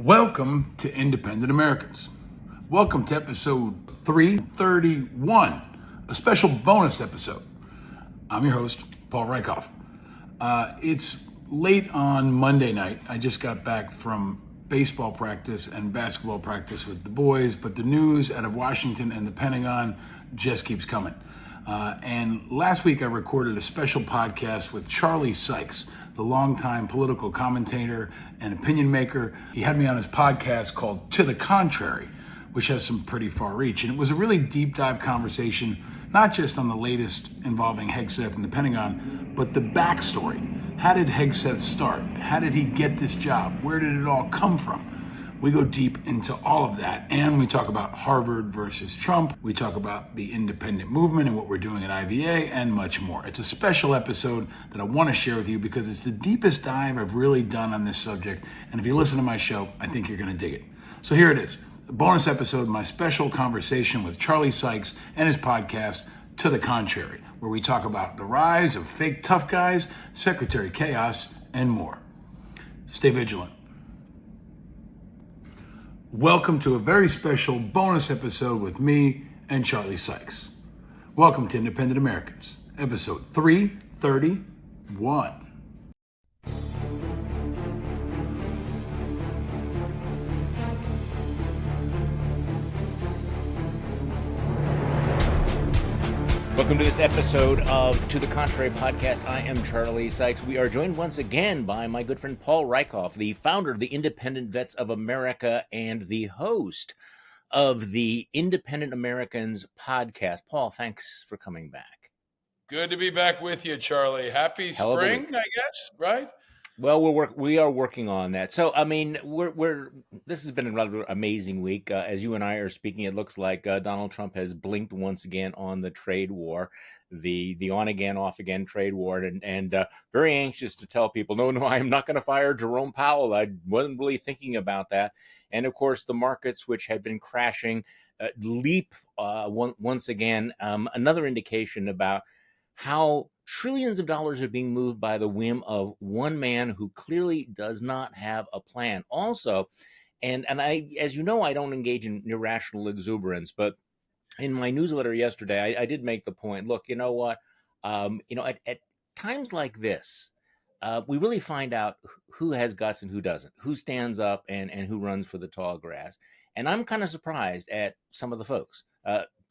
Welcome to Independent Americans. Welcome to episode 331, a special bonus episode. I'm your host, Paul Rieckhoff. It's late on Monday night. I just got back from baseball practice and basketball practice with the boys, but the news out of Washington and the Pentagon just keeps coming. And last week I recorded a special podcast with Charlie Sykes, the longtime political commentator and opinion maker. He had me on his podcast called To the Contrary, which has some pretty far reach. And it was a really deep dive conversation, not just on the latest involving Hegseth and the Pentagon, but the backstory. How did Hegseth start? How did he get this job? Where did it all come from? We go deep into all of that, and we talk about Harvard versus Trump. We talk about the independent movement and what we're doing at IVA, and much more. It's a special episode that I want to share with you because it's the deepest dive I've really done on this subject, and if you listen to my show, I think you're going to dig it. So here it is, the bonus episode, my special conversation with Charlie Sykes and his podcast, To the Contrary, where we talk about the rise of fake tough guys, Secretary Chaos, and more. Stay vigilant. Welcome to a very special bonus episode with me and Charlie Sykes. Welcome to Independent Americans, episode 331. Welcome to this episode of To the Contrary podcast. I am Charlie Sykes. We are joined once again by my good friend Paul Rieckhoff, the founder of the Independent Vets of America and the host of the Independent Americans podcast. Paul, thanks for coming back. Good to be back with you, Charlie. Happy spring, I guess, right? Well, we are working on that. So, I mean, this has been a rather amazing week. As you and I are speaking, it looks like Donald Trump has blinked once again on the trade war, the on again, off again trade war, and very anxious to tell people, no, I am not going to fire Jerome Powell. I wasn't really thinking about that. And of course, the markets, which had been crashing, leap once again. Another indication about how trillions of dollars are being moved by the whim of one man who clearly does not have a plan. Also, and I, as you know, I don't engage in irrational exuberance, but in my newsletter yesterday, I did make the point, look, you know what, at times like this, we really find out who has guts and who doesn't, who stands up and who runs for the tall grass. And I'm kind of surprised at some of the folks.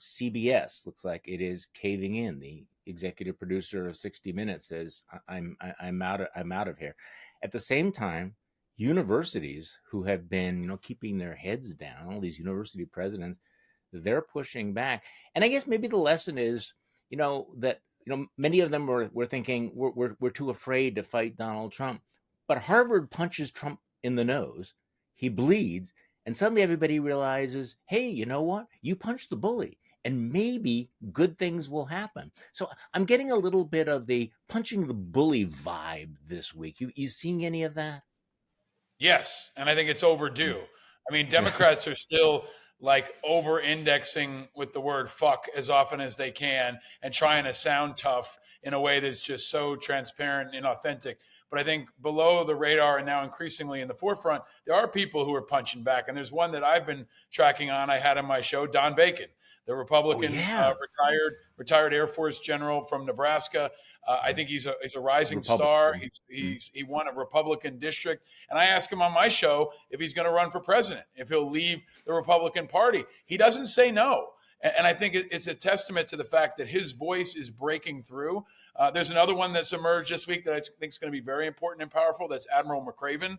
CBS looks like it is caving in. The executive producer of 60 Minutes says, I'm out of here. At the same time, universities who have been, keeping their heads down, all these university presidents, they're pushing back. And I guess maybe the lesson is, that many of them were thinking we're too afraid to fight Donald Trump. But Harvard punches Trump in the nose, he bleeds, and suddenly everybody realizes, hey, you know what? You punched the bully, and maybe good things will happen. So I'm getting a little bit of the punching the bully vibe this week. You seeing any of that? Yes, and I think it's overdue. I mean, Democrats are still like over-indexing with the word fuck as often as they can and trying to sound tough in a way that's just so transparent and authentic. But I think below the radar and now increasingly in the forefront, there are people who are punching back. And there's one that I've been tracking on. I had on my show, Don Bacon, the Republican retired Air Force general from Nebraska. I think he's a rising star. He won a Republican district. And I asked him on my show if he's going to run for president, if he'll leave the Republican Party. He doesn't say no. And I think it's a testament to the fact that his voice is breaking through. There's another one that's emerged this week that I think is going to be very important and powerful. That's Admiral McRaven,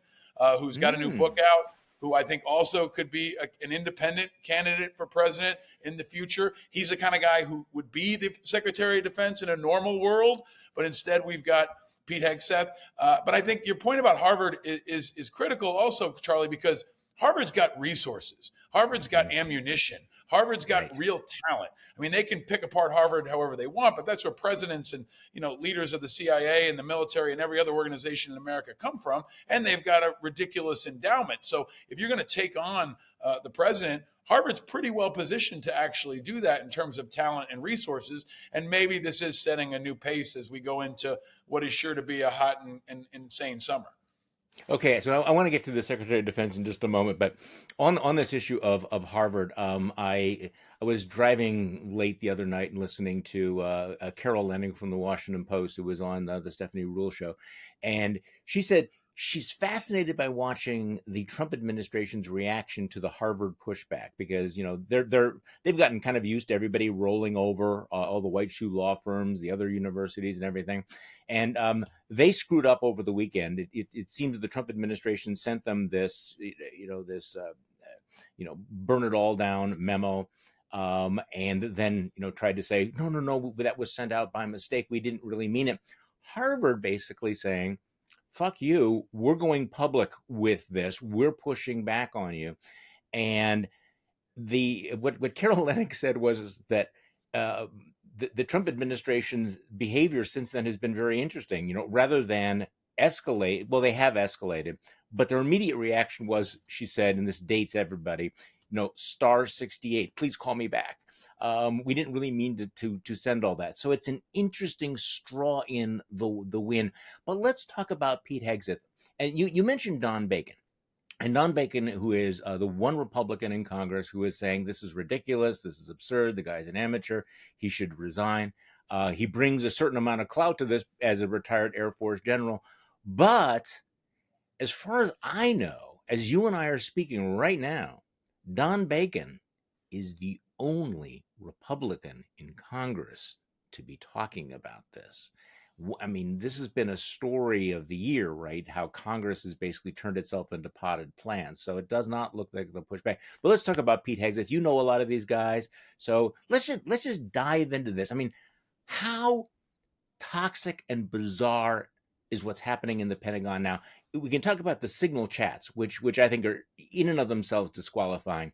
who's got a new book out, who I think also could be an independent candidate for president in the future. He's the kind of guy who would be the Secretary of Defense in a normal world, but instead we've got Pete Hegseth. But I think your point about Harvard is critical also, Charlie, because Harvard's got resources. Harvard's got ammunition. Harvard's got real talent. I mean, they can pick apart Harvard however they want, but that's where presidents and leaders of the CIA and the military and every other organization in America come from, and they've got a ridiculous endowment. So if you're going to take on the president, Harvard's pretty well positioned to actually do that in terms of talent and resources, and maybe this is setting a new pace as we go into what is sure to be a hot and insane summer. Okay, so I want to get to the Secretary of Defense in just a moment, but on this issue of Harvard, I was driving late the other night and listening to Carol Leonnig from the Washington Post, who was on the Stephanie Ruhle show, and she said she's fascinated by watching the Trump administration's reaction to the Harvard pushback because they've gotten kind of used to everybody rolling over all the white shoe law firms, the other universities, and everything, and they screwed up over the weekend. It seems the Trump administration sent them this, burn it all down memo, and then tried to say no, that was sent out by mistake. We didn't really mean it. Harvard basically saying, "Fuck you. We're going public with this. We're pushing back on you." And what Carol Lennox said was that uh, the Trump administration's behavior since then has been very interesting. Rather than escalate, well, they have escalated, but their immediate reaction was, she said, and this dates everybody, star 68, please call me back. We didn't really mean to send all that. So it's an interesting straw in the wind. But let's talk about Pete Hegseth. And you mentioned Don Bacon. And Don Bacon, who is the one Republican in Congress who is saying this is ridiculous, this is absurd, the guy's an amateur, he should resign. He brings a certain amount of clout to this as a retired Air Force general. But as far as I know, as you and I are speaking right now, Don Bacon is the only Republican in Congress to be talking about this. I mean, this has been a story of the year, right? How Congress has basically turned itself into potted plants. So it does not look like they'll push back. But let's talk about Pete Hegseth. You know a lot of these guys. So let's just dive into this. I mean, how toxic and bizarre is what's happening in the Pentagon now? We can talk about the signal chats, which I think are in and of themselves disqualifying.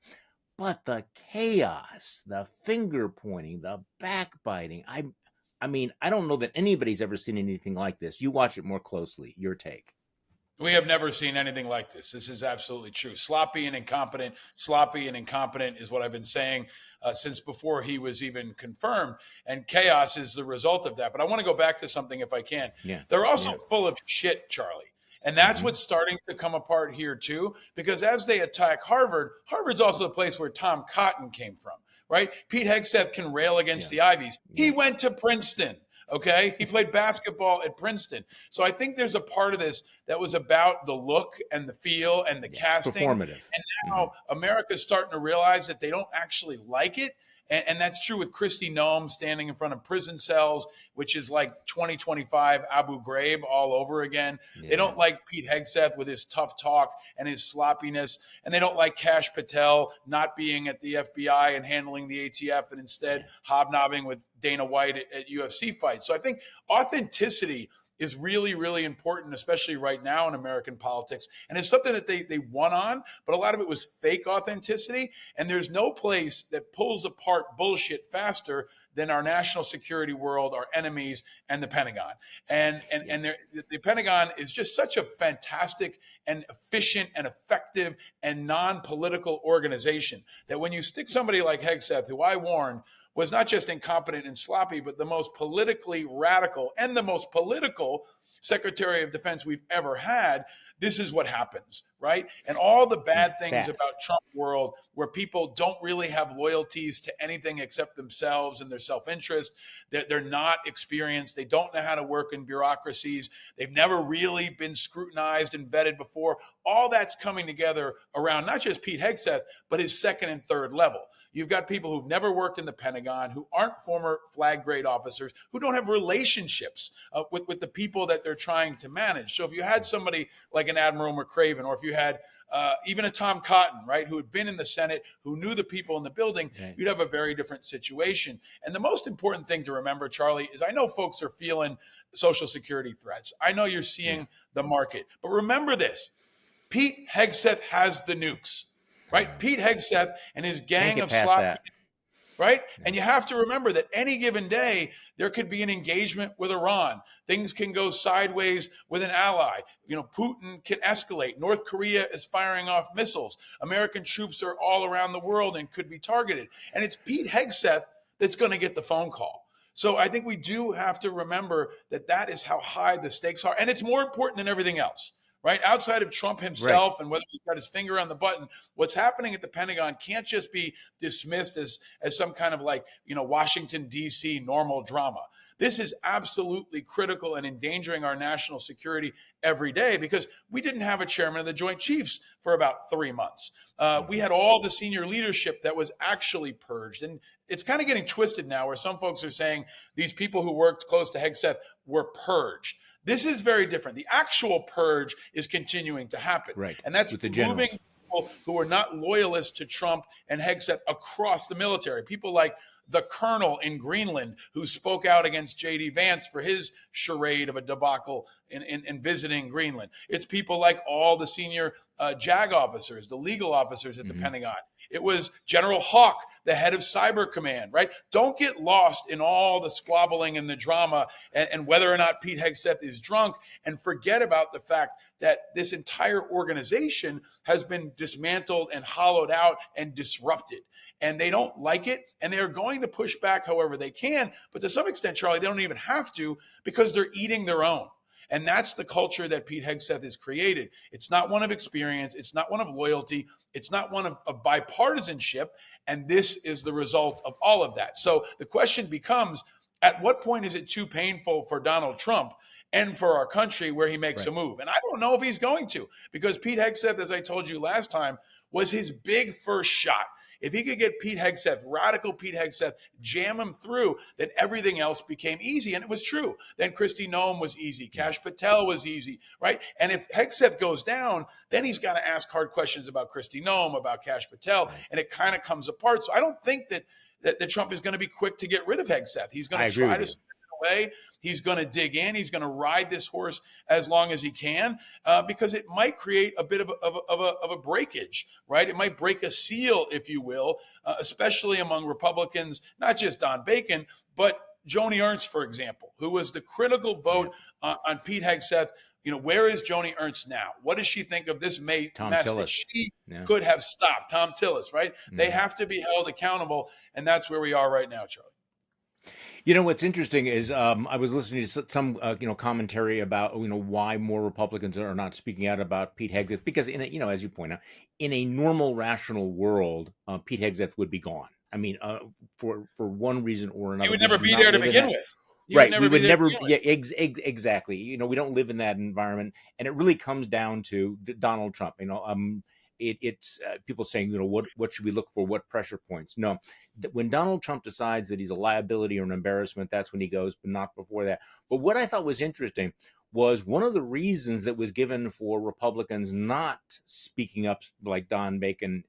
But the chaos, the finger pointing, the backbiting, I mean, I don't know that anybody's ever seen anything like this. You watch it more closely. Your take. We have never seen anything like this. This is absolutely true. Sloppy and incompetent is what I've been saying since before he was even confirmed. And chaos is the result of that. But I want to go back to something if I can. Yeah. They're also full of shit, Charlie. And that's what's starting to come apart here, too, because as they attack Harvard, Harvard's also the place where Tom Cotton came from, right? Pete Hegseth can rail against the Ivies. He went to Princeton. Okay. He played basketball at Princeton. So I think there's a part of this that was about the look and the feel and the casting. Performative. And now America's starting to realize that they don't actually like it. And that's true with Kristi Noem standing in front of prison cells, which is like 2025 Abu Ghraib all over again. Yeah. They don't like Pete Hegseth with his tough talk and his sloppiness. And they don't like Kash Patel not being at the FBI and handling the ATF and instead hobnobbing with Dana White at UFC fights. So I think authenticity is really, really important, especially right now in American politics. And it's something that they won on, but a lot of it was fake authenticity. And there's no place that pulls apart bullshit faster than our national security world, our enemies, and the Pentagon. And the Pentagon is just such a fantastic and efficient and effective and non-political organization that when you stick somebody like Hegseth, who I warned was not just incompetent and sloppy, but the most politically radical and the most political Secretary of Defense we've ever had, this is what happens, right? And all the bad things about Trump world where people don't really have loyalties to anything except themselves and their self-interest, that they're not experienced, they don't know how to work in bureaucracies, they've never really been scrutinized and vetted before. All that's coming together around not just Pete Hegseth, but his second and third level. You've got people who've never worked in the Pentagon, who aren't former flag grade officers, who don't have relationships with the people that they're trying to manage. So if you had somebody like an Admiral McCraven, or if you had even a Tom Cotton, right, who had been in the Senate, who knew the people in the building, you'd have a very different situation. And the most important thing to remember, Charlie, is I know folks are feeling Social Security threats. I know you're seeing the market. But remember this, Pete Hegseth has the nukes. Right? Pete Hegseth and his gang of sloppy, right? And you have to remember that any given day, there could be an engagement with Iran. Things can go sideways with an ally. Putin can escalate. North Korea is firing off missiles. American troops are all around the world and could be targeted. And it's Pete Hegseth that's going to get the phone call. So I think we do have to remember that is how high the stakes are. And it's more important than everything else. right? Outside of Trump himself and whether he's got his finger on the button, what's happening at the Pentagon can't just be dismissed as some kind of like, Washington, D.C. normal drama. This is absolutely critical and endangering our national security every day because we didn't have a chairman of the Joint Chiefs for about 3 months. We had all the senior leadership that was actually purged. And it's kind of getting twisted now where some folks are saying these people who worked close to Hegseth were purged. This is very different. The actual purge is continuing to happen. Right. And that's with the moving generals. people who are not loyalists to Trump and Hegseth across the military. People like the colonel in Greenland who spoke out against J.D. Vance for his charade of a debacle in visiting Greenland. It's people like all the senior JAG officers, the legal officers at the Pentagon. It was General Hawk, the head of Cyber Command, right? Don't get lost in all the squabbling and the drama and whether or not Pete Hegseth is drunk, and forget about the fact that this entire organization has been dismantled and hollowed out and disrupted. And they don't like it, and they're going to push back however they can. But to some extent, Charlie, they don't even have to because they're eating their own. And that's the culture that Pete Hegseth has created. It's not one of experience. It's not one of loyalty. It's not one of bipartisanship. And this is the result of all of that. So the question becomes, at what point is it too painful for Donald Trump and for our country where he makes a move? And I don't know if he's going to, because Pete Hegseth, as I told you last time, was his big first shot. If he could get Pete Hegseth, radical Pete Hegseth, jam him through, then everything else became easy. And it was true. Then Kristi Noem was easy. Kash Patel was easy, right? And if Hegseth goes down, then he's got to ask hard questions about Kristi Noem, about Kash Patel, and it kind of comes apart. So I don't think that Trump is going to be quick to get rid of Hegseth. He's going to try to away. He's going to dig in. He's going to ride this horse as long as he can, because it might create a bit of a breakage, right? It might break a seal, if you will, especially among Republicans, not just Don Bacon, but Joni Ernst, for example, who was the critical vote on Pete Hegseth. Where is Joni Ernst now? What does she think of this mess that she could have stopped? Tom Tillis, right? They have to be held accountable, and that's where we are right now, Charlie. What's interesting is I was listening to some commentary about why more Republicans are not speaking out about Pete Hegseth, because as you point out, in a normal rational world, Pete Hegseth would be gone. I mean, for one reason or another, he would never be there to begin with. Right, we would never. Yeah, exactly. We don't live in that environment, and it really comes down to Donald Trump. It's people saying, what should we look for? What pressure points? No, when Donald Trump decides that he's a liability or an embarrassment, that's when he goes, but not before that. But what I thought was interesting was one of the reasons that was given for Republicans not speaking up like Don Bacon,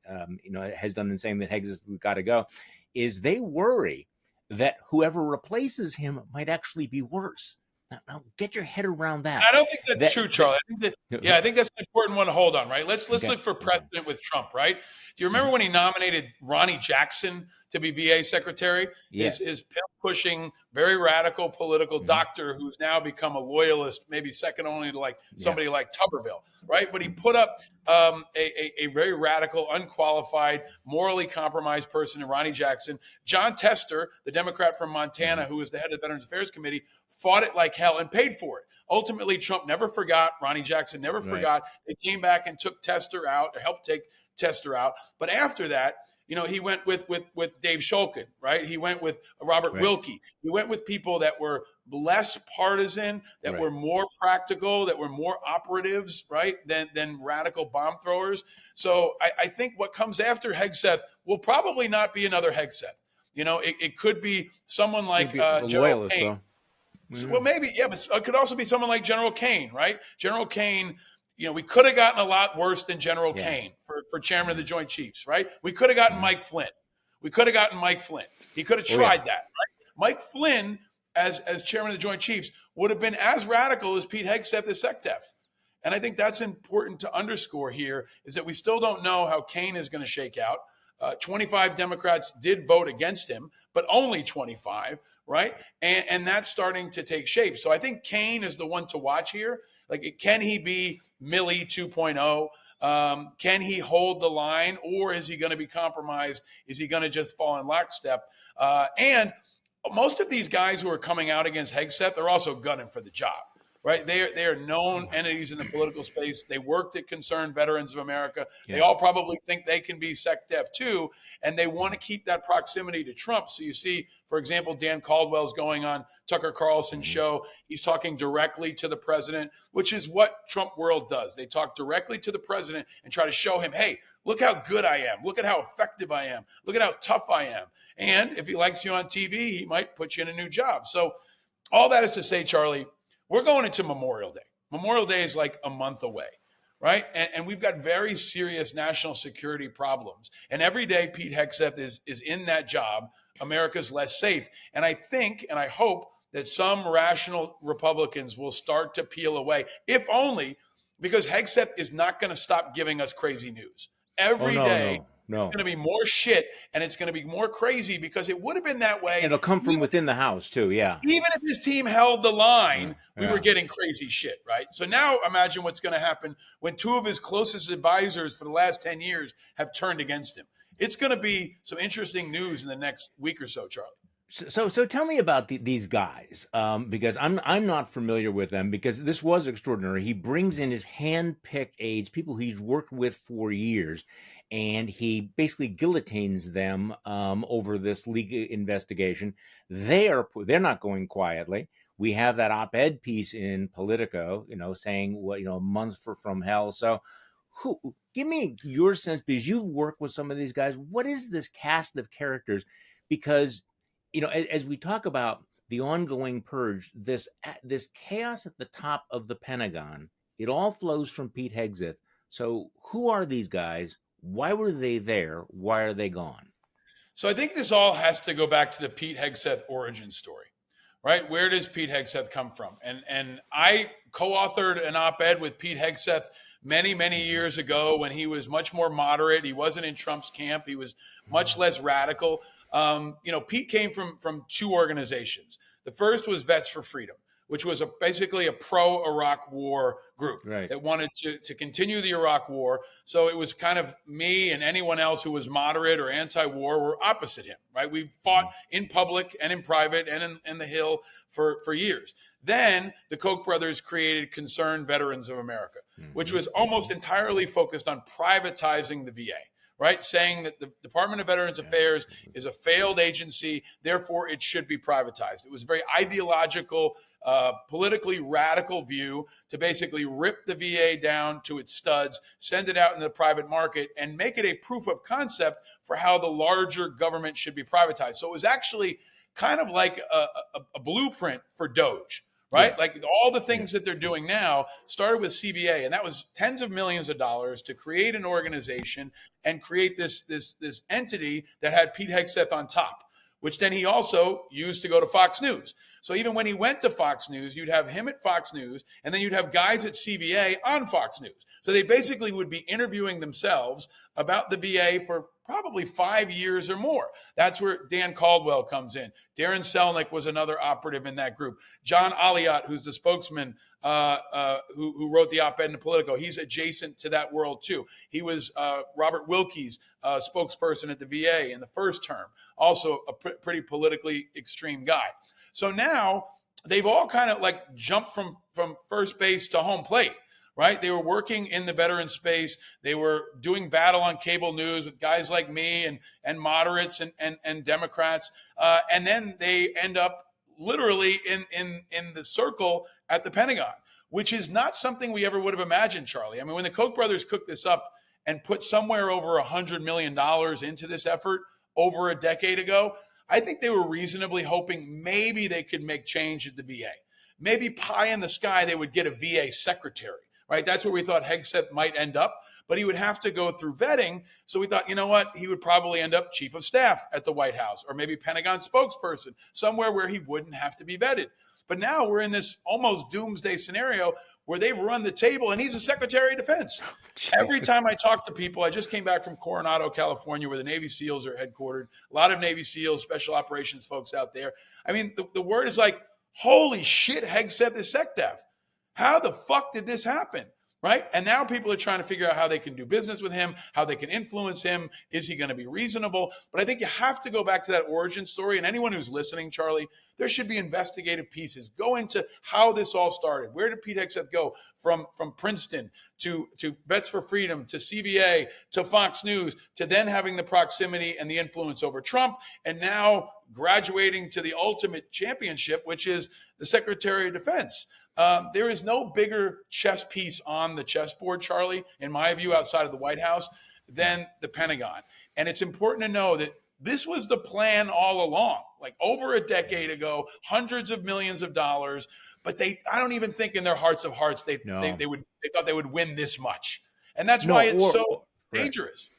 has done in saying that Hegseth has got to go, is they worry that whoever replaces him might actually be worse. Now, get your head around that. I don't think that's true, Charlie. I think that's an important one to hold on, right? Let's look for precedent with Trump, right? Do you remember when he nominated Ronnie Jackson to be VA secretary? Yes. His pushing, very radical political doctor who's now become a loyalist, maybe second only to somebody like Tuberville, right? But he put up a very radical, unqualified, morally compromised person in Ronnie Jackson. John Tester, the Democrat from Montana, who was the head of the Veterans Affairs Committee, fought it like hell and paid for it. Ultimately, Trump never forgot. Ronnie Jackson never forgot. They came back and took Tester out, or helped take Tester out. But after that, he went with Dave Shulkin, right? He went with Robert Wilkie. He went with people that were less partisan, that were more practical, that were more operatives, right, than radical bomb throwers. So I think what comes after Hegseth will probably not be another Hegseth. It could be someone like General Kane. Well, maybe, but it could also be someone like General Kane, right? General Kane, we could have gotten a lot worse than General Kane for chairman of the Joint Chiefs, right? We could have gotten Mike Flynn. He could have tried that, right? Mike Flynn, as chairman of the Joint Chiefs, would have been as radical as Pete Hegseth as SecDef. And I think that's important to underscore here, is that we still don't know how Kane is going to shake out. 25 Democrats did vote against him, but only 25, right? And that's starting to take shape. So I think Kane is the one to watch here. Can he be Milley 2.0? Can he hold the line, or is he going to be compromised? Is he going to just fall in lockstep? And most of these guys who are coming out against Hegseth are also gunning for the job, right? They are known entities in the political space. They worked at Concerned Veterans of America. Yeah. They all probably think they can be SecDef too, and they want to keep that proximity to Trump. So you see, for example, Dan Caldwell's going on Tucker Carlson's show. He's talking directly to the president, which is what Trump world does. They talk directly to the president and try to show him, hey, look how good I am. Look at how effective I am. Look at how tough I am. And if he likes you on TV, he might put you in a new job. So all that is to say, Charlie, we're going into Memorial Day. Memorial Day is like a month away, right? And we've got very serious national security problems. And every day Pete Hegseth is in that job, America's less safe. And I think, and I hope that some rational Republicans will start to peel away, if only because Hegseth is not going to stop giving us crazy news. Every day. No. It's going to be more shit, and it's going to be more crazy because it would have been that way. It'll come from within the house too, yeah. Even if his team held the line, we were getting crazy shit, right? So now imagine what's going to happen when two of his closest advisors for the last 10 years have turned against him. It's going to be some interesting news in the next week or so, Charlie. So tell me about these guys, because I'm not familiar with them, because this was extraordinary. He brings in his hand-picked aides, people he's worked with for years, and he basically guillotines them over this legal investigation. They're not going quietly. We have that op-ed piece in Politico, saying a month from hell. So, give me your sense, because you've worked with some of these guys. What is this cast of characters? Because as we talk about the ongoing purge, this chaos at the top of the Pentagon, it all flows from Pete Hegseth. So who are these guys? Why were they there? Why are they gone? So I think this all has to go back to the Pete Hegseth origin story, right? Where does Pete Hegseth come from? And I co-authored an op-ed with Pete Hegseth many, many years ago when he was much more moderate. He wasn't in Trump's camp. He was much less radical. Pete came from two organizations. The first was Vets for Freedom, which was basically a pro-Iraq war group that wanted to continue the Iraq war. So it was kind of me and anyone else who was moderate or anti-war were opposite him, right? We fought in public and in private and in the Hill for years. Then the Koch brothers created Concerned Veterans of America, which was almost entirely focused on privatizing the VA. Right, saying that the Department of Veterans Affairs is a failed agency, therefore it should be privatized. It was a very ideological, politically radical view to basically rip the VA down to its studs, send it out in the private market, and make it a proof of concept for how the larger government should be privatized. So it was actually kind of like a blueprint for Doge. Right? Yeah. Like all the things that they're doing now started with CVA, and that was tens of millions of dollars to create an organization and create this entity that had Pete Hegseth on top, which then he also used to go to Fox News. So even when he went to Fox News, you'd have him at Fox News, and then you'd have guys at CVA on Fox News. So they basically would be interviewing themselves about the VA for probably 5 years or more. That's where Dan Caldwell comes in. Darren Selnick was another operative in that group. John Alliott, who's the spokesman who wrote the op-ed in Politico, he's adjacent to that world too. He was Robert Wilkie's spokesperson at the VA in the first term, also a pretty politically extreme guy. So now they've all kind of like jumped from first base to home plate. Right? They were working in the veteran space. They were doing battle on cable news with guys like me and moderates and Democrats. And then they end up literally in the circle at the Pentagon, which is not something we ever would have imagined, Charlie. I mean, when the Koch brothers cooked this up and put somewhere over $100 million into this effort over a decade ago, I think they were reasonably hoping maybe they could make change at the VA. Maybe pie in the sky, they would get a VA secretary. Right, that's where we thought Hegseth might end up, but he would have to go through vetting. So we thought, you know what, he would probably end up chief of staff at the White House or maybe Pentagon spokesperson, somewhere where he wouldn't have to be vetted. But now we're in this almost doomsday scenario where they've run the table and he's a Secretary of Defense. Every time I talk to people, I just came back from Coronado, California, where the Navy SEALs are headquartered. A lot of Navy SEALs, special operations folks out there. I mean, the word is like, holy shit, Hegseth is SecDef. How the fuck did this happen? right? And now people are trying to figure out how they can do business with him, how they can influence him. Is he going to be reasonable? But I think you have to go back to that origin story. And anyone who's listening, Charlie, there should be investigative pieces. Go into how this all started. Where did Pete Hegseth go from Princeton to Vets for Freedom to CBA to Fox News to then having the proximity and the influence over Trump, and now graduating to the ultimate championship, which is the Secretary of Defense. There is no bigger chess piece on the chessboard, Charlie, in my view, outside of the White House, than the Pentagon. And it's important to know that this was the plan all along, like over a decade ago, hundreds of millions of dollars. But I don't even think in their hearts of hearts they thought they would win this much, and that's why it's so dangerous.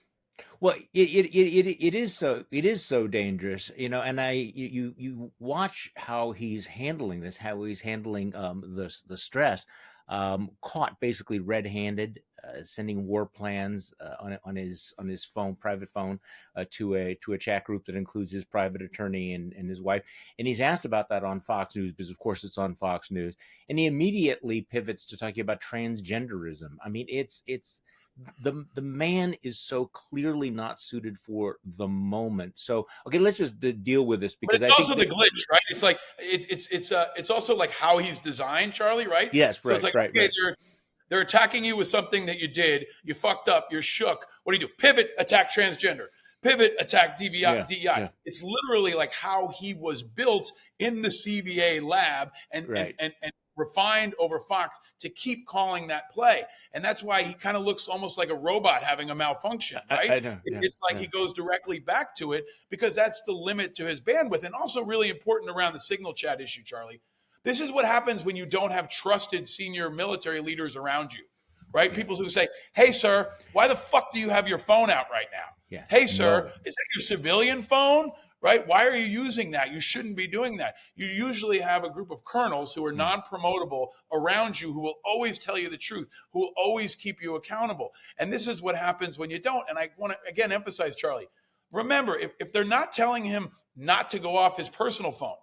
Well, it is so dangerous, and you watch how he's handling this, how he's handling the stress, caught basically red-handed, sending war plans on his phone, private phone, to a chat group that includes his private attorney and his wife, and he's asked about that on Fox News because of course it's on Fox News, and he immediately pivots to talking about transgenderism. I mean, it's the man is so clearly not suited for the moment. So, okay, let's just deal with this because but it's also the glitch, right? It's like it's also like how he's designed, Charlie, right? Yes, so right. It's like right, okay, right. They're attacking you with something that you did. You fucked up. You're shook. What do? Pivot, attack transgender. Pivot, attack DEI. Yeah. It's literally like how he was built in the CVA lab and refined over Fox to keep calling that play. And that's why he kind of looks almost like a robot having a malfunction, right? I know. Yeah, it's like he goes directly back to it because that's the limit to his bandwidth. And also really important around the signal chat issue, Charlie. This is what happens when you don't have trusted senior military leaders around you, right? People who say, hey, sir, why the fuck do you have your phone out right now? Yeah. Hey, sir, is that your civilian phone? Right? Why are you using that? You shouldn't be doing that. You usually have a group of colonels who are non-promotable around you who will always tell you the truth, who will always keep you accountable. And this is what happens when you don't. And I want to, again, emphasize, Charlie, remember, if they're not telling him not to go off his personal phone,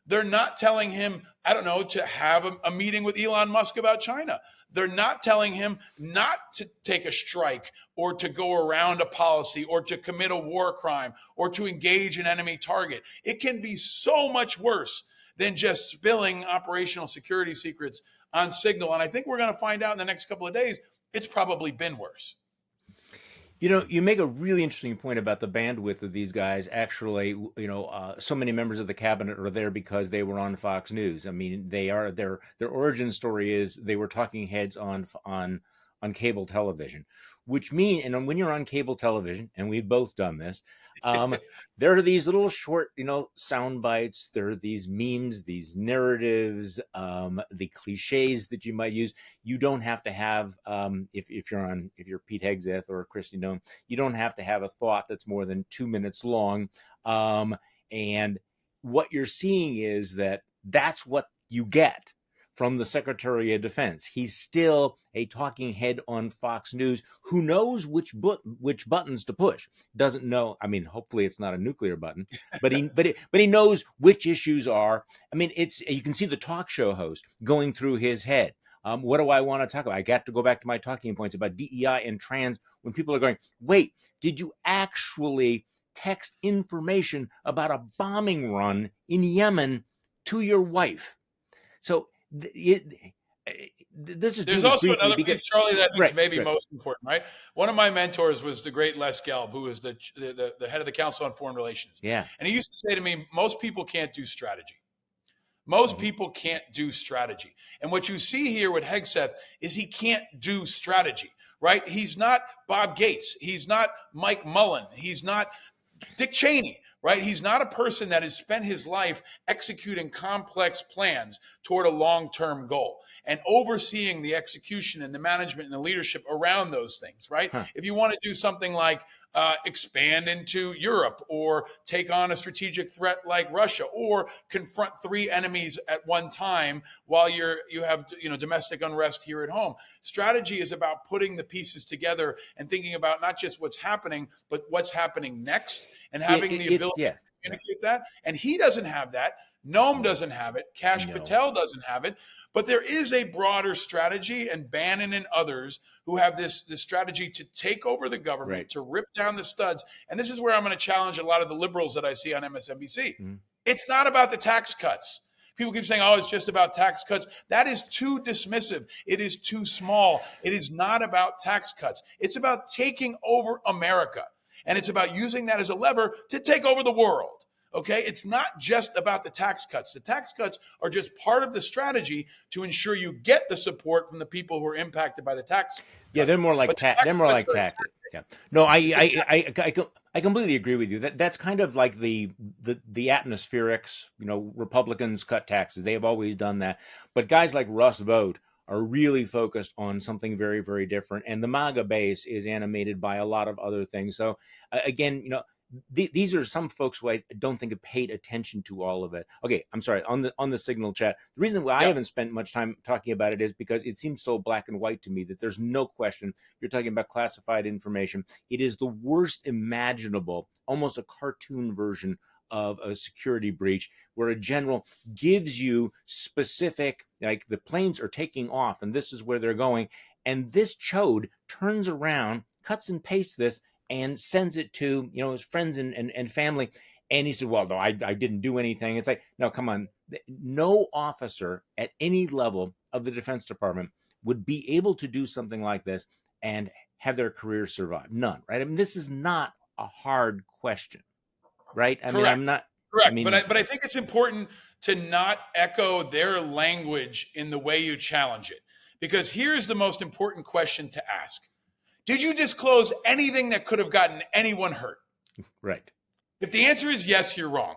they're not telling him, I don't know, to have a meeting with Elon Musk about China. They're not telling him not to take a strike or to go around a policy or to commit a war crime or to engage an enemy target. It can be so much worse than just spilling operational security secrets on Signal. And I think we're going to find out in the next couple of days, it's probably been worse. You make a really interesting point about the bandwidth of these guys. Actually, so many members of the cabinet are there because they were on Fox News. I mean, their origin story is they were talking heads on cable television, which means, and when you're on cable television, and we've both done this, there are these little short, sound bites. There are these memes, these narratives, the cliches that you might use. You don't have to have, if you're Pete Hegseth or Kristi Noem, you don't have to have a thought that's more than 2 minutes long. And what you're seeing is that's what you get from the Secretary of Defense. He's still a talking head on Fox News who knows which buttons to push. Doesn't know. I mean, hopefully it's not a nuclear button, but he knows which issues are. I mean, you can see the talk show host going through his head. What do I want to talk about? I got to go back to my talking points about DEI and trans. When people are going, wait, did you actually text information about a bombing run in Yemen to your wife? So this is there's also another piece, Charlie, that is maybe most important, right? One of my mentors was the great Les Gelb, who is the head of the Council on Foreign Relations. Yeah. And he used to say to me, most people can't do strategy. Most people can't do strategy. And what you see here with Hegseth is he can't do strategy, right? He's not Bob Gates. He's not Mike Mullen. He's not Dick Cheney. Right? He's not a person that has spent his life executing complex plans toward a long-term goal and overseeing the execution and the management and the leadership around those things, right? If you want to do something like expand into Europe or take on a strategic threat like Russia or confront 3 enemies at one time while you have domestic unrest here at home. Strategy is about putting the pieces together and thinking about not just what's happening, but what's happening next and having the ability to communicate that. And he doesn't have that. Noam doesn't have it. Kash No. Patel doesn't have it. But there is a broader strategy, and Bannon and others who have this strategy to take over the government, Right. to rip down the studs. And this is where I'm going to challenge a lot of the liberals that I see on MSNBC. Mm-hmm. It's not about the tax cuts. People keep saying, oh, it's just about tax cuts. That is too dismissive. It is too small. It is not about tax cuts. It's about taking over America. And it's about using that as a lever to take over the world. Okay, it's not just about the tax cuts. The tax cuts are just part of the strategy to ensure you get the support from the people who are impacted by the tax. Yeah, they're more like they're more like tactics. Yeah. No, I completely agree with you. That's kind of like the atmospherics. Republicans cut taxes. They have always done that. But guys like Russ Vought are really focused on something very, very different. And the MAGA base is animated by a lot of other things. So again, these are some folks who I don't think have paid attention to all of it. Okay, I'm sorry. On the Signal chat, the reason why I haven't spent much time talking about it is because it seems so black and white to me that there's no question you're talking about classified information. It is the worst imaginable, almost a cartoon version of a security breach, where a general gives you specific, like the planes are taking off and this is where they're going, and this chode turns around, cuts and pastes this, and sends it to his friends and family. And he said, well, no, I didn't do anything. It's like, no, come on. No officer at any level of the Defense Department would be able to do something like this and have their career survive. None, right? I mean, this is not a hard question, right? I mean, I'm not... Correct. But I think it's important to not echo their language in the way you challenge it. Because here's the most important question to ask. Did you disclose anything that could have gotten anyone hurt? Right. If the answer is yes, you're wrong.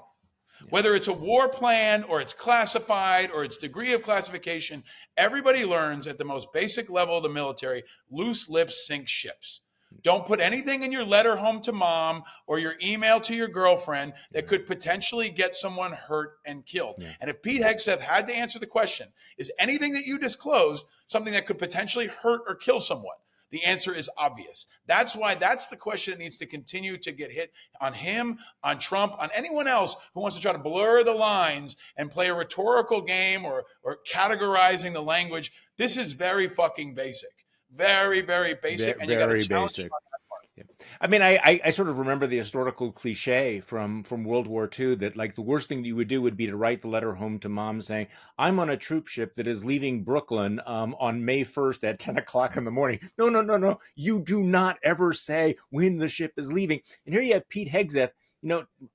Yeah. Whether it's a war plan or it's classified or its degree of classification, everybody learns at the most basic level of the military, loose lips sink ships. Don't put anything in your letter home to mom or your email to your girlfriend that could potentially get someone hurt and killed. Yeah. And if Pete Hegseth had to answer the question, is anything that you disclosed something that could potentially hurt or kill someone? The answer is obvious. That's why that's the question that needs to continue to get hit on him, on Trump, on anyone else who wants to try to blur the lines and play a rhetorical game or categorizing the language. This is very fucking basic. Very, very basic. And you got to challenge him on that part. Yeah. I mean, I sort of remember the historical cliche from World War II that, like, the worst thing that you would do would be to write the letter home to mom saying, I'm on a troop ship that is leaving Brooklyn on May 1st at 10 o'clock in the morning. No. You do not ever say when the ship is leaving. And here you have Pete Hegseth,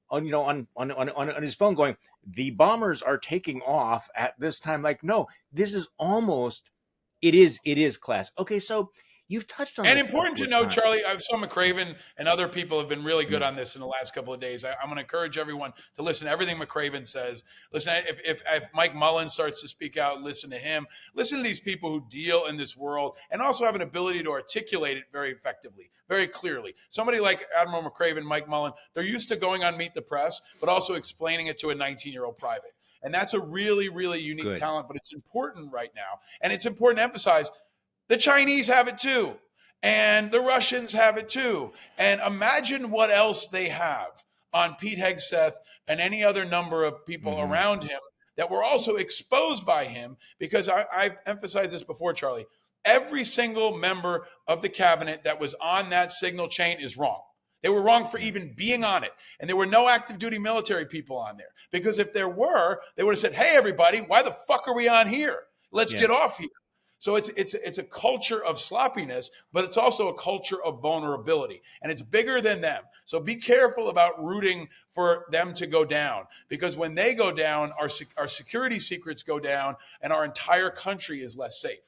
on his phone going, the bombers are taking off at this time. Like, no, this is almost, it is class. Okay, so you've touched on and this important to note, Charlie, I've saw McCraven and other people have been really good on this in the last couple of days. I'm going to encourage everyone to listen to everything McCraven says. Listen, if Mike Mullen starts to speak out, listen to him. Listen to these people who deal in this world and also have an ability to articulate it very effectively, very clearly. Somebody like Admiral McCraven, Mike Mullen, they're used to going on Meet the Press, but also explaining it to a 19-year-old private. And that's a really, really unique talent, but it's important right now. And it's important to emphasize the Chinese have it too. And the Russians have it too. And imagine what else they have on Pete Hegseth and any other number of people around him that were also exposed by him. Because I've emphasized this before, Charlie. Every single member of the cabinet that was on that signal chain is wrong. They were wrong for even being on it. And there were no active duty military people on there. Because if there were, they would have said, hey, everybody, why the fuck are we on here? Let's get off here. So it's a culture of sloppiness, but it's also a culture of vulnerability, and it's bigger than them. So be careful about rooting for them to go down, because when they go down, our security secrets go down, and our entire country is less safe.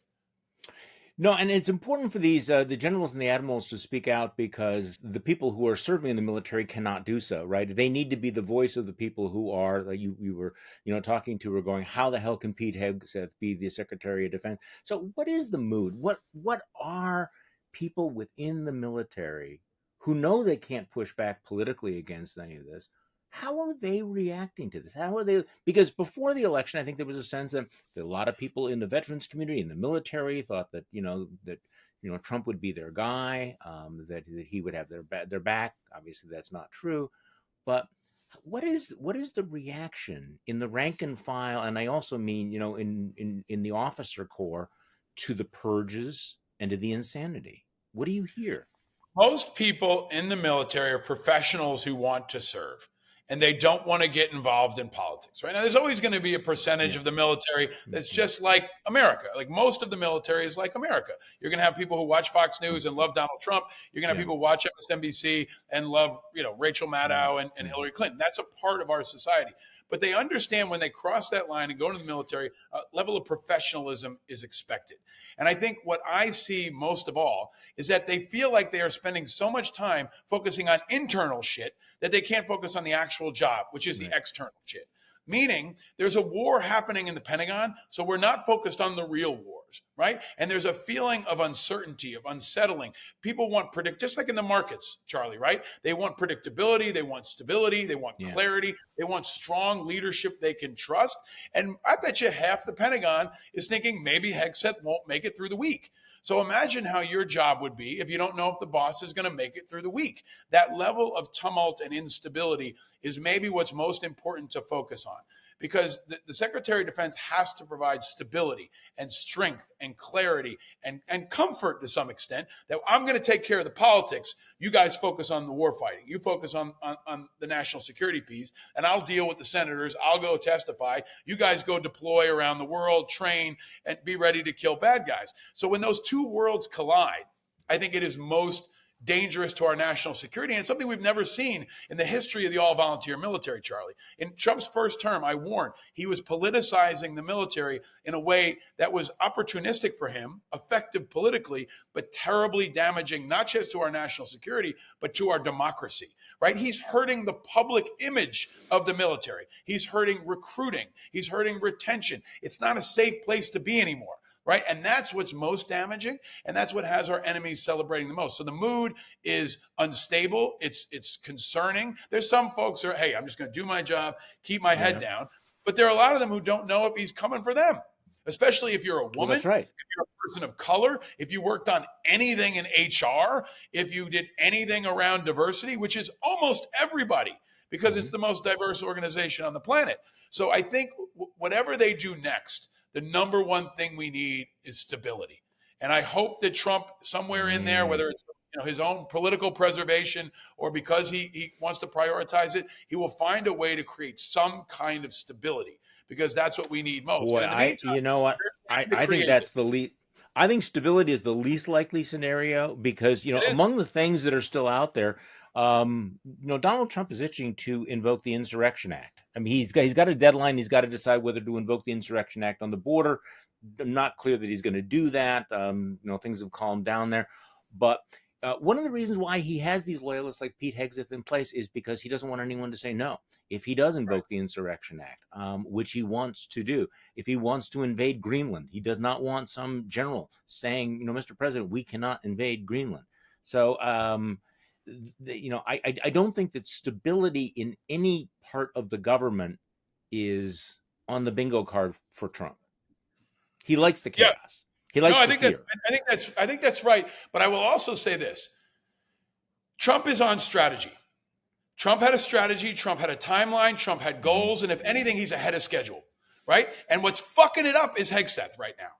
No, and it's important for these the generals and the admirals to speak out, because the people who are serving in the military cannot do so, right? They need to be the voice of the people who are, like you were, talking to, or going, how the hell can Pete Hegseth be the Secretary of Defense? So what is the mood? What are people within the military who know they can't push back politically against any of this? How are they reacting to this? How are they? Because before the election, I think there was a sense that a lot of people in the veterans community, in the military, thought that Trump would be their guy, that he would have their back. Obviously, that's not true. But What is the reaction in the rank and file, and I also mean, in the officer corps, to the purges and to the insanity? What do you hear? Most people in the military are professionals who want to serve and they don't want to get involved in politics. Right now, there's always going to be a percentage Yeah. of the military that's Mhm. just like America. Like most of the military is like America. You're going to have people who watch Fox News and love Donald Trump. You're going to have Yeah. people who watch MSNBC and love, Rachel Maddow and Mhm. Hillary Clinton. That's a part of our society. But they understand when they cross that line and go into the military, a level of professionalism is expected. And I think what I see most of all is that they feel like they are spending so much time focusing on internal shit that they can't focus on the actual job, which is the Right. external shit. Meaning there's a war happening in the Pentagon, so we're not focused on the real wars, right? And there's a feeling of uncertainty, of unsettling. People want just like in the markets, Charlie, right? They want predictability, they want stability, they want Yeah. clarity, they want strong leadership they can trust. And I bet you half the Pentagon is thinking maybe Hegseth won't make it through the week. So imagine how your job would be if you don't know if the boss is going to make it through the week. That level of tumult and instability is maybe what's most important to focus on, because the Secretary of Defense has to provide stability and strength and clarity and comfort to some extent that I'm going to take care of the politics. You guys focus on the war fighting. You focus on the national security piece, and I'll deal with the senators. I'll go testify. You guys go deploy around the world, train, and be ready to kill bad guys. So when those two worlds collide, I think it is most dangerous to our national security. And it's something we've never seen in the history of the all-volunteer military, Charlie. In Trump's first term, I warned, he was politicizing the military in a way that was opportunistic for him, effective politically, but terribly damaging, not just to our national security, but to our democracy, right? He's hurting the public image of the military. He's hurting recruiting. He's hurting retention. It's not a safe place to be anymore. Right. And that's what's most damaging. And that's what has our enemies celebrating the most. So the mood is unstable. It's concerning. There's some folks who are, hey, I'm just going to do my job, keep my head down. But there are a lot of them who don't know if he's coming for them, especially if you're a woman, Well, that's right. if you're a person of color, if you worked on anything in HR, if you did anything around diversity, which is almost everybody, because it's the most diverse organization on the planet. So I think whatever they do next, the number one thing we need is stability. And I hope that Trump, somewhere in there, whether it's his own political preservation or because he wants to prioritize it, he will find a way to create some kind of stability, because that's what we need most. Boy, And in the meantime, you know what? I think that's the least. I think stability is the least likely scenario because, among the things that are still out there, Donald Trump is itching to invoke the Insurrection Act. I mean, he's got a deadline. He's got to decide whether to invoke the Insurrection Act on the border. Not clear that he's going to do that. Things have calmed down there. But one of the reasons why he has these loyalists like Pete Hegseth in place is because he doesn't want anyone to say no. If he does invoke the Insurrection Act, which he wants to do, if he wants to invade Greenland, he does not want some general saying, Mr. President, we cannot invade Greenland. So, I don't think that stability in any part of the government is on the bingo card for Trump. He likes the chaos. He likes the fear. I think that's right. But I will also say this: Trump is on strategy. Trump had a strategy. Trump had a timeline. Trump had goals, and if anything, he's ahead of schedule, right? And what's fucking it up is Hegseth right now,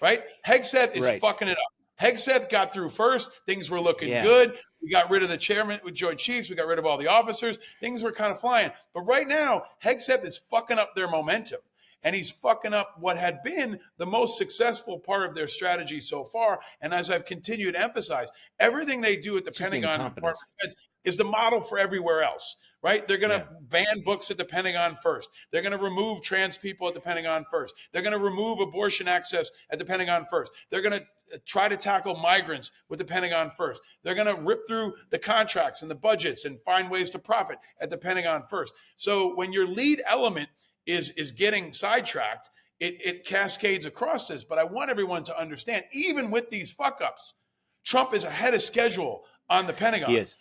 right? Hegseth is fucking it up. Hegseth got through first. Things were looking good. We got rid of the chairman with Joint Chiefs. We got rid of all the officers. Things were kind of flying. But right now, Hegseth is fucking up their momentum. And he's fucking up what had been the most successful part of their strategy so far. And as I've continued to emphasize, everything they do at the Pentagon and Department of Defense is the model for everywhere else, right? They're going to ban books at the Pentagon first. They're going to remove trans people at the Pentagon first. They're going to remove abortion access at the Pentagon first. They're going to try to tackle migrants with the Pentagon first. They're going to rip through the contracts and the budgets and find ways to profit at the Pentagon first. So when your lead element is getting sidetracked, it cascades across this. But I want everyone to understand, even with these fuck-ups, Trump is ahead of schedule on the Pentagon. He is.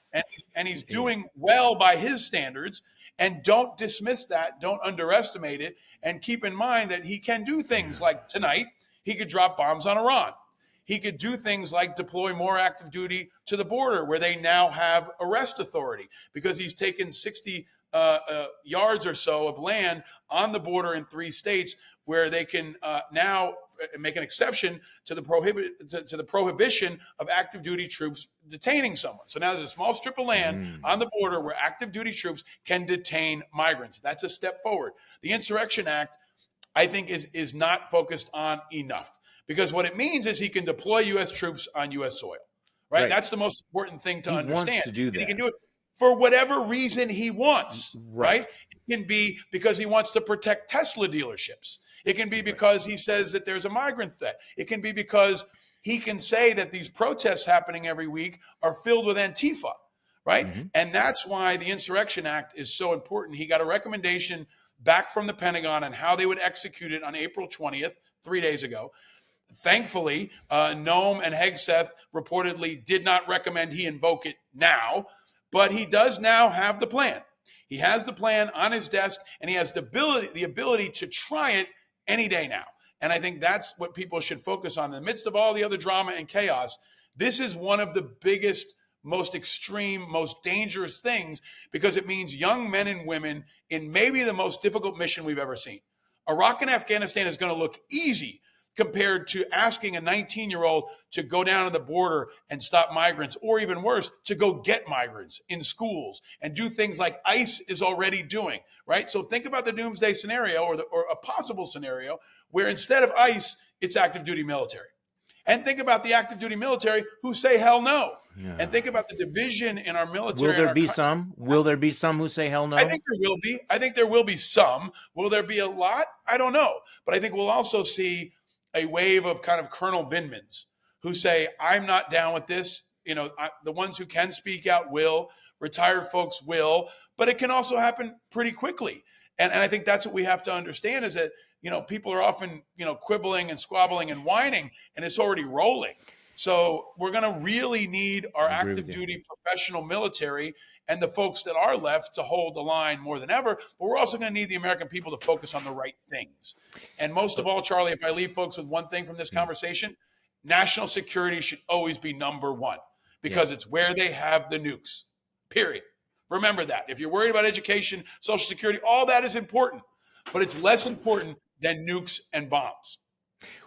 And he's doing well by his standards. And don't dismiss that. Don't underestimate it. And keep in mind that he can do things like tonight, he could drop bombs on Iran. He could do things like deploy more active duty to the border where they now have arrest authority because he's taken 60 yards or so of land on the border in 3 states where they can now make an exception to the prohibition of active duty troops detaining someone. So now there's a small strip of land on the border where active duty troops can detain migrants. That's a step forward. The Insurrection Act, I think, is not focused on enough, because what it means is he can deploy U.S. troops on U.S. soil. Right? That's the most important thing to understand. He wants to do that. And he can do it for whatever reason he wants, right? It can be because he wants to protect Tesla dealerships. It can be because he says that there's a migrant threat. It can be because he can say that these protests happening every week are filled with Antifa, right? And that's why the Insurrection Act is so important. He got a recommendation back from the Pentagon on how they would execute it on April 20th, 3 days ago. Thankfully, Noam and Hegseth reportedly did not recommend he invoke it now, but he does now have the plan. He has the plan on his desk, and he has the ability to try it any day now. And I think that's what people should focus on. In the midst of all the other drama and chaos, this is one of the biggest, most extreme, most dangerous things, because it means young men and women in maybe the most difficult mission we've ever seen. Iraq and Afghanistan is going to look easy compared to asking a 19-year-old to go down to the border and stop migrants, or even worse, to go get migrants in schools and do things like ICE is already doing, right? So think about the doomsday scenario, or a possible scenario where instead of ICE, it's active duty military. And think about the active duty military who say hell no. Yeah. And think about the division in our military. Will there be some? Will there be some who say hell no? I think there will be. I think there will be some. Will there be a lot? I don't know. But I think we'll also see a wave of kind of Colonel Vindmans who say, I'm not down with this. You know, the ones who can speak out will, retired folks will, but it can also happen pretty quickly. And I think that's what we have to understand, is that, you know, people are often, you know, quibbling and squabbling and whining, and it's already rolling. So we're going to really need our active duty professional military and the folks that are left to hold the line more than ever. But we're also going to need the American people to focus on the right things. And most of all, Charlie, if I leave folks with one thing from this conversation, national security should always be number one, because it's where they have the nukes, period. Remember that. If you're worried about education, Social Security, all that is important, but it's less important than nukes and bombs.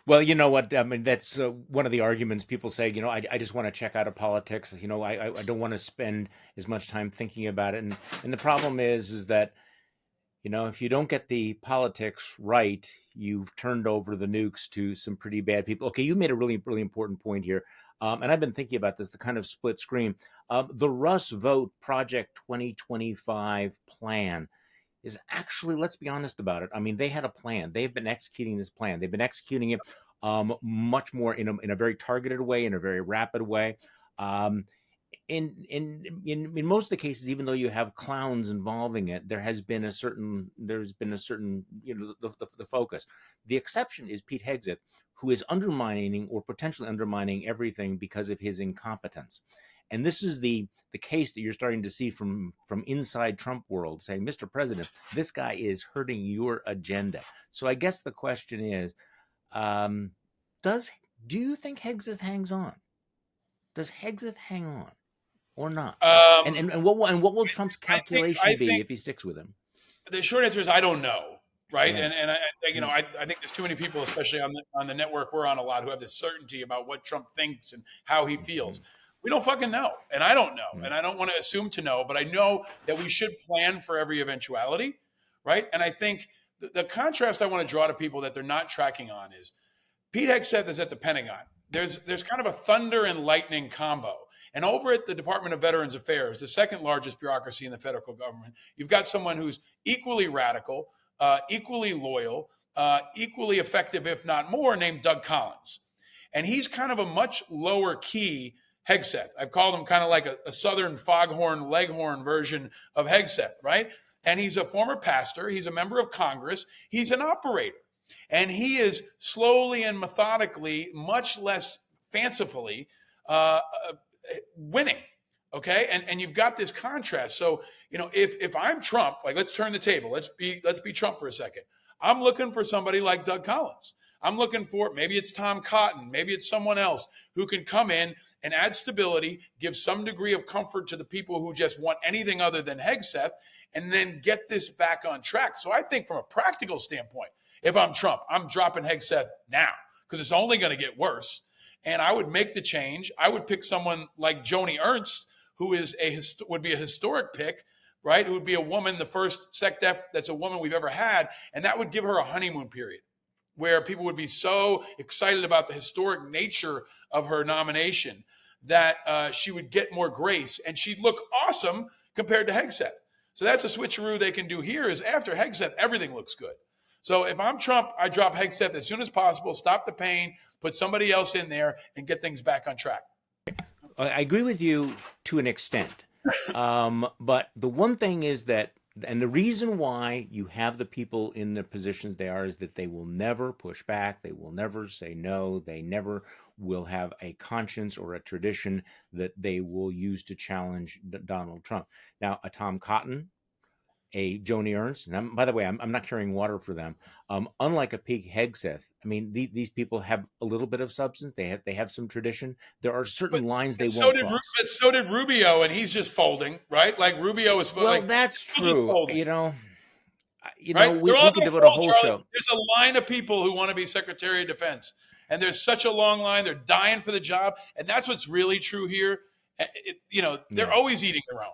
Well, you know what? I mean, that's one of the arguments people say, you know, I just want to check out of politics. You know, I don't want to spend as much time thinking about it. And the problem is that, you know, if you don't get the politics right, you've turned over the nukes to some pretty bad people. Okay, you made a really, really important point here. And I've been thinking about this, the kind of split screen. The Russ Vote Project 2025 plan is actually, let's be honest about it. I mean, they had a plan. They've been executing this plan. They've been executing it much more in a very targeted way, in a very rapid way. In most of the cases, even though you have clowns involving it, there's been a certain, you know, the focus. The exception is Pete Hegseth, who is undermining or potentially undermining everything because of his incompetence. And this is the case that you're starting to see from inside Trump world, saying, Mr. President, this guy is hurting your agenda. So I guess the question is, do you think Hegseth hangs on? Does Hegseth hang on or not? And what will Trump's calculation be if he sticks with him? The short answer is I don't know. Right. Yeah. And I, you know, I think there's too many people, especially on the network we're on a lot, who have this certainty about what Trump thinks and how he feels. We don't fucking know. And I don't know. And I don't want to assume to know, but I know that we should plan for every eventuality. Right. And I think the contrast I want to draw to people that they're not tracking on is Pete Hegseth is at the Pentagon. There's kind of a thunder and lightning combo. And over at the Department of Veterans Affairs, the second largest bureaucracy in the federal government, you've got someone who's equally radical, equally loyal, equally effective, if not more, named Doug Collins. And he's kind of a much lower key Hegseth. I've called him kind of like a Southern foghorn, leghorn version of Hegseth, right? And he's a former pastor. He's a member of Congress. He's an operator. And he is slowly and methodically, much less fancifully, winning. Okay. And you've got this contrast. So, you know, if I'm Trump, like, let's turn the table. Let's be Trump for a second. I'm looking for somebody like Doug Collins. I'm looking for, maybe it's Tom Cotton, maybe it's someone else who can come in and add stability, give some degree of comfort to the people who just want anything other than Hegseth, and then get this back on track. So I think from a practical standpoint, if I'm Trump, I'm dropping Hegseth now because it's only going to get worse. And I would make the change. I would pick someone like Joni Ernst, who is would be a historic pick, right? Who would be a woman, the first SecDef that's a woman we've ever had. And that would give her a honeymoon period where people would be so excited about the historic nature of her nomination that she would get more grace and she'd look awesome compared to Hegseth. So that's a switcheroo they can do here is after Hegseth, everything looks good. So if I'm Trump, I drop Hegseth as soon as possible, stop the pain, put somebody else in there, and get things back on track. I agree with you to an extent. But the one thing is that, and the reason why you have the people in the positions they are is that they will never push back. They will never say no. They never will have a conscience or a tradition that they will use to challenge Donald Trump. Now, a Tom Cotton, a Joni Ernst, and by the way, I'm not carrying water for them. Unlike a Pete Hegseth, I mean, these people have a little bit of substance. They have some tradition. There are certain lines they won't cross. But so did Rubio, and he's just folding, right? Like Rubio is well, like, that's true. Right? We could devote a whole show. There's a line of people who want to be Secretary of Defense, and there's such a long line. They're dying for the job, and that's what's really true here. They're always eating their own.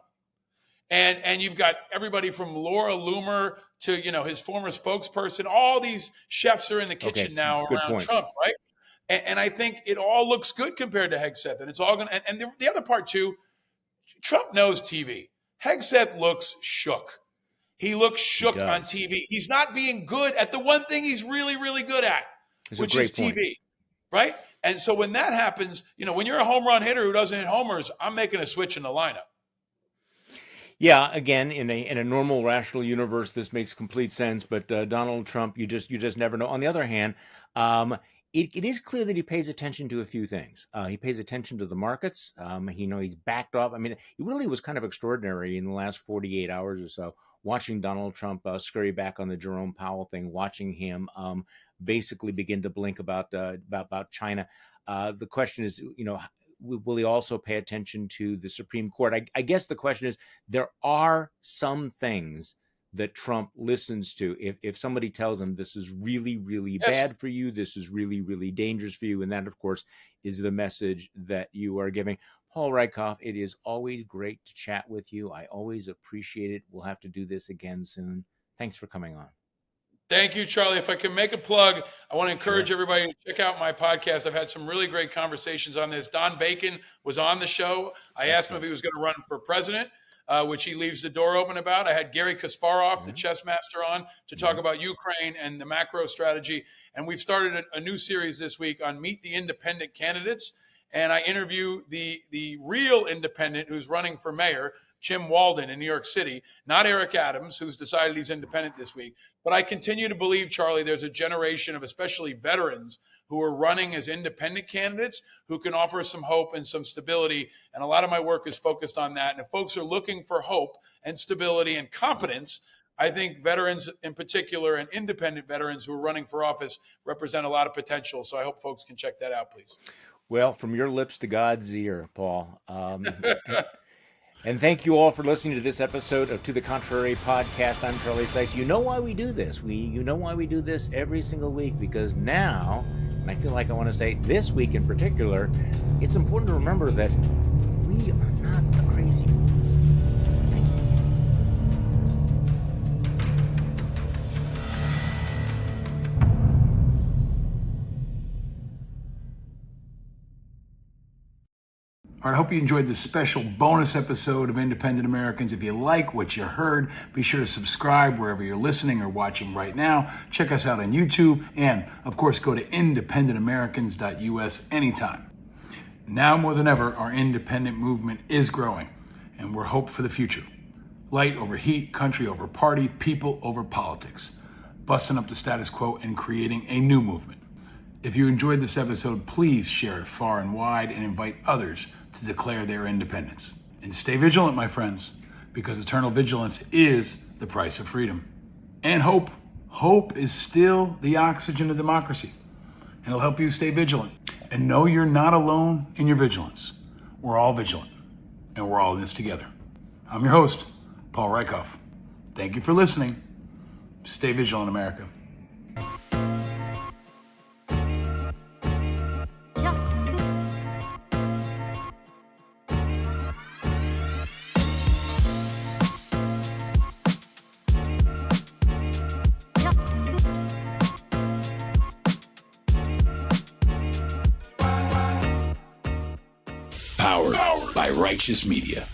And you've got everybody from Laura Loomer to, his former spokesperson. All these chefs are in the kitchen now around Trump, right? And I think it all looks good compared to Hegseth. And it's all going to – and the other part, too, Trump knows TV. Hegseth looks shook. He looks shook on TV. He's not being good at the one thing he's really, really good at, which is TV, right? And so when that happens, when you're a home run hitter who doesn't hit homers, I'm making a switch in the lineup. Yeah, again, in a normal, rational universe, this makes complete sense. But Donald Trump, you just never know. On the other hand, it is clear that he pays attention to a few things. He pays attention to the markets. He's backed off. I mean, it really was kind of extraordinary in the last 48 hours or so, watching Donald Trump scurry back on the Jerome Powell thing, watching him basically begin to blink about China. The question is, will he also pay attention to the Supreme Court? I guess the question is, there are some things that Trump listens to. If somebody tells him this is really, really bad for you, this is really, really dangerous for you, and that, of course, is the message that you are giving. Paul Rieckhoff, it is always great to chat with you. I always appreciate it. We'll have to do this again soon. Thanks for coming on. Thank you, Charlie. If I can make a plug, I want to encourage everybody to check out my podcast. I've had some really great conversations on this. Don Bacon was on the show. I asked him if he was going to run for president, which he leaves the door open about. I had Gary Kasparov, the chess master, on to talk about Ukraine and the macro strategy. And we've started a new series this week on Meet the Independent Candidates. And I interview the real independent who's running for mayor, Jim Walden in New York City, not Eric Adams, who's decided he's independent this week. But I continue to believe, Charlie, there's a generation of especially veterans who are running as independent candidates who can offer some hope and some stability. And a lot of my work is focused on that. And if folks are looking for hope and stability and competence, I think veterans in particular and independent veterans who are running for office represent a lot of potential. So I hope folks can check that out, please. Well, from your lips to God's ear, Paul. And thank you all for listening to this episode of To the Contrary podcast. I'm Charlie Sykes. You know why we do this. You know why we do this every single week, because now, and I feel like I want to say this week in particular, it's important to remember that we are not the crazy ones. Thank you. All right, I hope you enjoyed this special bonus episode of Independent Americans. If you like what you heard, be sure to subscribe wherever you're listening or watching right now. Check us out on YouTube, and of course, go to independentamericans.us anytime. Now more than ever, our independent movement is growing, and we're hope for the future. Light over heat, country over party, people over politics. Busting up the status quo and creating a new movement. If you enjoyed this episode, please share it far and wide and invite others to declare their independence. And stay vigilant, my friends, because eternal vigilance is the price of freedom. And hope. Hope is still the oxygen of democracy. And it'll help you stay vigilant. And know you're not alone in your vigilance. We're all vigilant, and we're all in this together. I'm your host, Paul Rieckhoff. Thank you for listening. Stay vigilant, America. Powered by Righteous Media.